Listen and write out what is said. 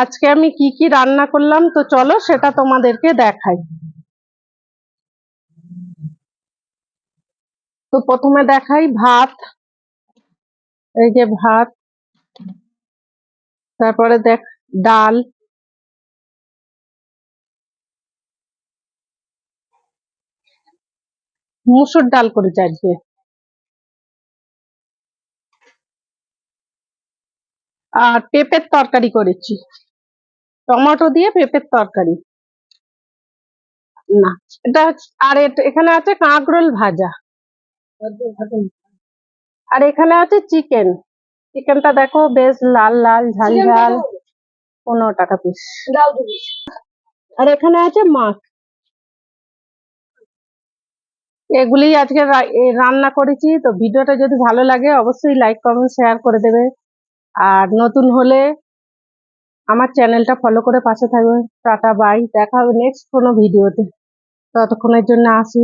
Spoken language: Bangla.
আজকে আমি কি কি রান্না করলাম তো চলো সেটা তোমাদেরকে দেখাই। তো প্রথমে দেখাই ভাত, এই যে ভাত, তারপরে দেখ ডাল, মুসুর ডাল করেছি আজকে, আর পেঁপের তরকারি করেছি, টমেটো দিয়ে পেঁপের তরকারি। না, আর এখানে আছে কাঁকরোল ভাজা, আর এখানে আছে চিকেন। চিকেনটা দেখো বেশ লাল লাল ঝাল ঝাল, 15 টাকা পিস। আর এখানে আছে মাছ। এগুলি আজকে রান্না করেছি। তো ভিডিওটা যদি ভালো লাগে অবশ্যই লাইক কমেন্ট শেয়ার করে দেবে, আর নতুন হলে আমার চ্যানেলটা ফলো করে পাশে থাকবে। টাটা বাই, দেখা হবে নেক্সট কোনো ভিডিওতে। ততক্ষণের জন্য আসি।